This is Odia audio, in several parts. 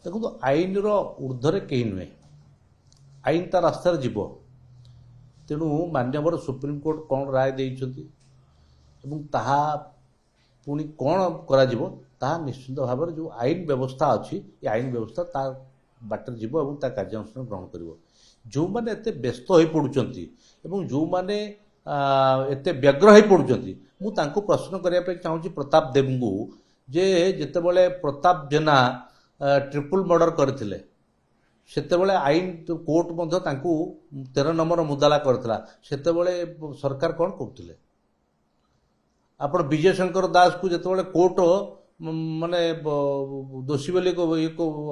ଦେଖନ୍ତୁ ଆଇନର ଊର୍ଦ୍ଧ୍ୱରେ କେହି ନୁହେଁ, ଆଇନ ତା ରାସ୍ତାରେ ଯିବ। ତେଣୁ ମାନ୍ୟବର ସୁପ୍ରିମକୋର୍ଟ କ'ଣ ରାୟ ଦେଇଛନ୍ତି ଏବଂ ତାହା ପୁଣି କ'ଣ କରାଯିବ ତାହା ନିଶ୍ଚିତ ଭାବରେ ଯେଉଁ ଆଇନ ବ୍ୟବସ୍ଥା ଅଛି ଏ ଆଇନ ବ୍ୟବସ୍ଥା ତା ବାଟରେ ଯିବ ଏବଂ ତା କାର୍ଯ୍ୟାନୁଷ୍ଠାନ ଗ୍ରହଣ କରିବ। ଯେଉଁମାନେ ଏତେ ବ୍ୟସ୍ତ ହୋଇପଡ଼ୁଛନ୍ତି ଏବଂ ଯେଉଁମାନେ ଏତେ ବ୍ୟଗ୍ର ହୋଇପଡ଼ୁଛନ୍ତି, ମୁଁ ତାଙ୍କୁ ପ୍ରଶ୍ନ କରିବା ପାଇଁ ଚାହୁଁଛି ପ୍ରତାପ ଦେବଙ୍କୁ, ଯେ ଯେତେବେଳେ ପ୍ରତାପ ଜେନା ଟ୍ରିପଲ୍ ମର୍ଡର କରିଥିଲେ ସେତେବେଳେ ଆଇନ କୋର୍ଟ ମଧ୍ୟ ତାଙ୍କୁ 13 ନମ୍ବର ମୁଦାଲା କରିଥିଲା, ସେତେବେଳେ ସରକାର କ'ଣ କରୁଥିଲେ? ଆପଣ ବିଜୟ ଶଙ୍କର ଦାସକୁ ଯେତେବେଳେ କୋର୍ଟ ମାନେ ଦୋଷୀ ବୋଲି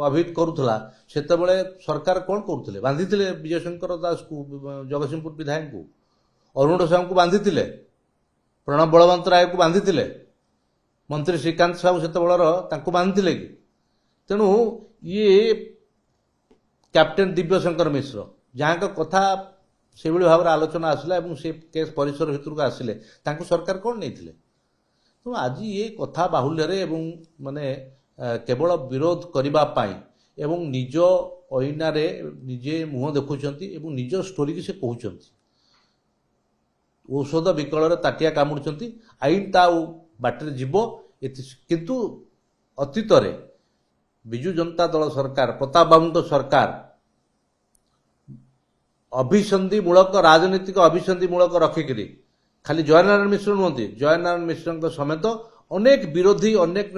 ଅଭିହିତ କରୁଥିଲା ସେତେବେଳେ ସରକାର କ'ଣ କରୁଥିଲେ? ବାନ୍ଧିଥିଲେ ବିଜୟ ଶଙ୍କର ଦାସକୁ, ଜଗତସିଂହପୁର ବିଧାୟକଙ୍କୁ, ଅରୁଣ ସାହୁଙ୍କୁ ବାନ୍ଧିଥିଲେ, ପ୍ରଣବ ବଳବନ୍ତ ରାୟକୁ ବାନ୍ଧିଥିଲେ, ମନ୍ତ୍ରୀ ଶ୍ରୀକାନ୍ତ ସାହୁ ସେତେବେଳର ତାଙ୍କୁ ବାନ୍ଧିଥିଲେ କି? ତେଣୁ ଇଏ କ୍ୟାପ୍ଟେନ୍ ଦିବ୍ୟଶଙ୍କର ମିଶ୍ର ଯାହାଙ୍କ କଥା ସେଭଳି ଭାବରେ ଆଲୋଚନା ଆସିଲା ଏବଂ ସେ କେସ୍ ପରିସର ଭିତରକୁ ଆସିଲେ, ତାଙ୍କୁ ସରକାର କ'ଣ ନେଇଥିଲେ? ତେଣୁ ଆଜି ଏ କଥା ବାହୁଲ୍ୟରେ ଏବଂ ମାନେ କେବଳ ବିରୋଧ କରିବା ପାଇଁ ଏବଂ ନିଜ ଅଇନାରେ ନିଜେ ମୁହଁ ଦେଖୁଛନ୍ତି ଏବଂ ନିଜ ଷ୍ଟୋରିକି ସେ କହୁଛନ୍ତି। ଔଷଧ ବିକଳରେ ତାଟିଆ କାମୁଡ଼ୁଛନ୍ତି। ଆଇନ ତା ବାଟରେ ଯିବ, କିନ୍ତୁ ଅତୀତରେ ବିଜୁ ଜନତା ଦଳ ସରକାର, ପ୍ରତାପ ବାବୁଙ୍କ ସରକାର ଅଭିସନ୍ଧିମୂଳକ ରାଜନୈତିକ ଅଭିସନ୍ଧିମୂଳକ ରଖିକିରି ଖାଲି ଜୟନାରାୟଣ ମିଶ୍ର ନୁହନ୍ତି, ଜୟନାରାୟଣ ମିଶ୍ରଙ୍କ ସମେତ ଅନେକ ବିରୋଧୀ, ଅନେକ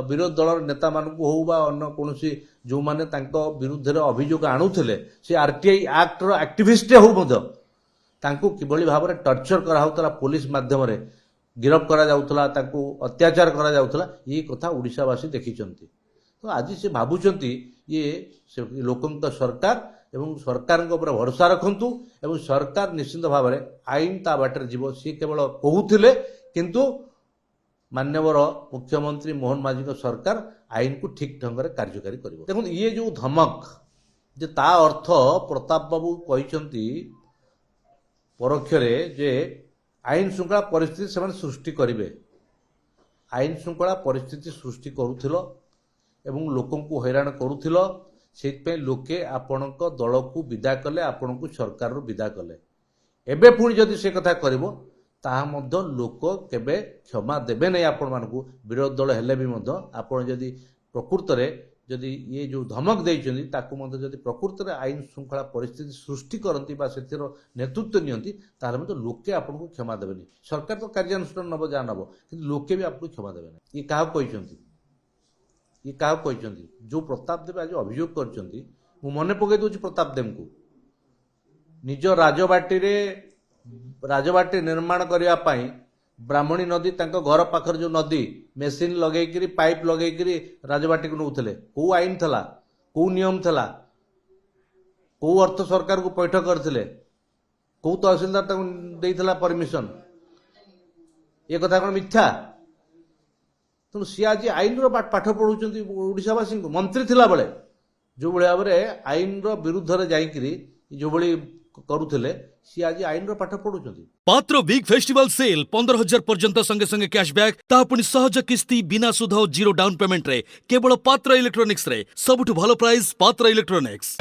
ବିରୋଧୀ ଦଳର ନେତାମାନଙ୍କୁ ହଉ ବା ଅନ୍ୟ କୌଣସି ଯେଉଁମାନେ ତାଙ୍କ ବିରୁଦ୍ଧରେ ଅଭିଯୋଗ ଆଣୁଥିଲେ, ସେ RTI ଆକ୍ଟର ଆକ୍ଟିଭିଷ୍ଟ ହଉ ମଧ୍ୟ ତାଙ୍କୁ କିଭଳି ଭାବରେ ଟର୍ଚର କରାଯାଉଥିଲା, ପୋଲିସ ମାଧ୍ୟମରେ ଗିରଫ କରାଯାଉଥିଲା, ତାଙ୍କୁ ଅତ୍ୟାଚାର କରାଯାଉଥିଲା, ଏ କଥା ଓଡ଼ିଶାବାସୀ ଦେଖିଛନ୍ତି। ତ ଆଜି ସେ ଭାବୁଛନ୍ତି ଇଏ ଲୋକଙ୍କ ସରକାର ଏବଂ ସରକାରଙ୍କ ଉପରେ ଭରସା ରଖନ୍ତୁ ଏବଂ ସରକାର ନିଶ୍ଚିତ ଭାବରେ ଆଇନ ତା ବାଟରେ ଯିବ। ସିଏ କେବଳ କହୁଥିଲେ, କିନ୍ତୁ ମାନ୍ୟବର ମୁଖ୍ୟମନ୍ତ୍ରୀ ମୋହନ ମାଝୀଙ୍କ ସରକାର ଆଇନକୁ ଠିକ୍ ଢଙ୍ଗରେ କାର୍ଯ୍ୟକାରୀ କରିବ। ଦେଖନ୍ତୁ ଇଏ ଯେଉଁ ଧମକ, ଯେ ତା ଅର୍ଥ ପ୍ରତାପ ବାବୁ କହିଛନ୍ତି ପରୋକ୍ଷରେ ଯେ ଆଇନ ଶୃଙ୍ଖଳା ପରିସ୍ଥିତି ସେମାନେ ସୃଷ୍ଟି କରିବେ। ଆଇନ ଶୃଙ୍ଖଳା ପରିସ୍ଥିତି ସୃଷ୍ଟି କରୁଥିଲ ଏବଂ ଲୋକଙ୍କୁ ହଇରାଣ କରୁଥିଲ, ସେଇଥିପାଇଁ ଲୋକେ ଆପଣଙ୍କ ଦଳକୁ ବିଦା କଲେ, ଆପଣଙ୍କୁ ସରକାରରୁ ବିଦା କଲେ। ଏବେ ପୁଣି ଯଦି ସେ କଥା କରିବ ତାହା ମଧ୍ୟ ଲୋକ କେବେ କ୍ଷମା ଦେବେ ନାହିଁ ଆପଣମାନଙ୍କୁ। ବିରୋଧୀ ଦଳ ହେଲେ ବି ମଧ୍ୟ ଆପଣ ଯଦି ପ୍ରକୃତରେ ଯଦି ଇଏ ଯେଉଁ ଧମକ ଦେଇଛନ୍ତି ତାକୁ ମଧ୍ୟ ଯଦି ପ୍ରକୃତରେ ଆଇନ ଶୃଙ୍ଖଳା ପରିସ୍ଥିତି ସୃଷ୍ଟି କରନ୍ତି ବା ସେଥିର ନେତୃତ୍ୱ ନିଅନ୍ତି, ତାହେଲେ ମଧ୍ୟ ଲୋକେ ଆପଣଙ୍କୁ କ୍ଷମା ଦେବେନି। ସରକାର ତ କାର୍ଯ୍ୟାନୁଷ୍ଠାନ ନେବ ଯାହା ନେବ, କିନ୍ତୁ ଲୋକେ ବି ଆପଣଙ୍କୁ କ୍ଷମା ଦେବେ ନାହିଁ। ଇଏ କାହାକୁ କହିଛନ୍ତି? ଇଏ କାହାକୁ କହିଛନ୍ତି? ଯେଉଁ ପ୍ରତାପ ଦେବ ଆଜି ଅଭିଯୋଗ କରିଛନ୍ତି, ମୁଁ ମନେ ପକାଇ ଦେଉଛି ପ୍ରତାପ ଦେବଙ୍କୁ, ନିଜ ରାଜବାଟୀ ନିର୍ମାଣ କରିବା ପାଇଁ ବ୍ରାହ୍ମଣୀ ନଦୀ, ତାଙ୍କ ଘର ପାଖରେ ଯେଉଁ ନଦୀ, ମେସିନ୍ ଲଗେଇକିରି ପାଇପ୍ ଲଗେଇକିରି ରାଜବାଟୀକୁ ନେଉଥିଲେ। କେଉଁ ଆଇନ ଥିଲା? କେଉଁ ନିୟମ ଥିଲା? କେଉଁ ଅର୍ଥ ସରକାରକୁ ପୈଠ କରିଥିଲେ? କେଉଁ ତହସିଲଦାର ତାଙ୍କୁ ଦେଇଥିଲା ପରମିଶନ? ଏ କଥା କ'ଣ ମିଥ୍ୟା? ତେଣୁ ସିଏ ଆଜି ଆଇନର ପାଠ ପଢ଼ଉଛନ୍ତି ଓଡ଼ିଶାବାସୀଙ୍କୁ। ମନ୍ତ୍ରୀ ଥିଲାବେଳେ ଯେଉଁଭଳି ଭାବରେ ଆଇନର ବିରୁଦ୍ଧରେ ଯାଇକିରି ଯେଉଁଭଳି କରୁଥିଲେ, ସିଏ ଆଜି ଆଇନର ପାଠ ପଢ଼ୁଛନ୍ତି। पात्र वीक फेस्टिवल सेल 15,000 पर्यंत संगे संगे कैशबैक तापुनी सहज किस्ती बिना सुध और जीरो डाउन पेमेंट रे केवल पात्र इलेक्ट्रॉनिक्स रे सबुठु भलो प्राइस पात्र इलेक्ट्रॉनिक्स।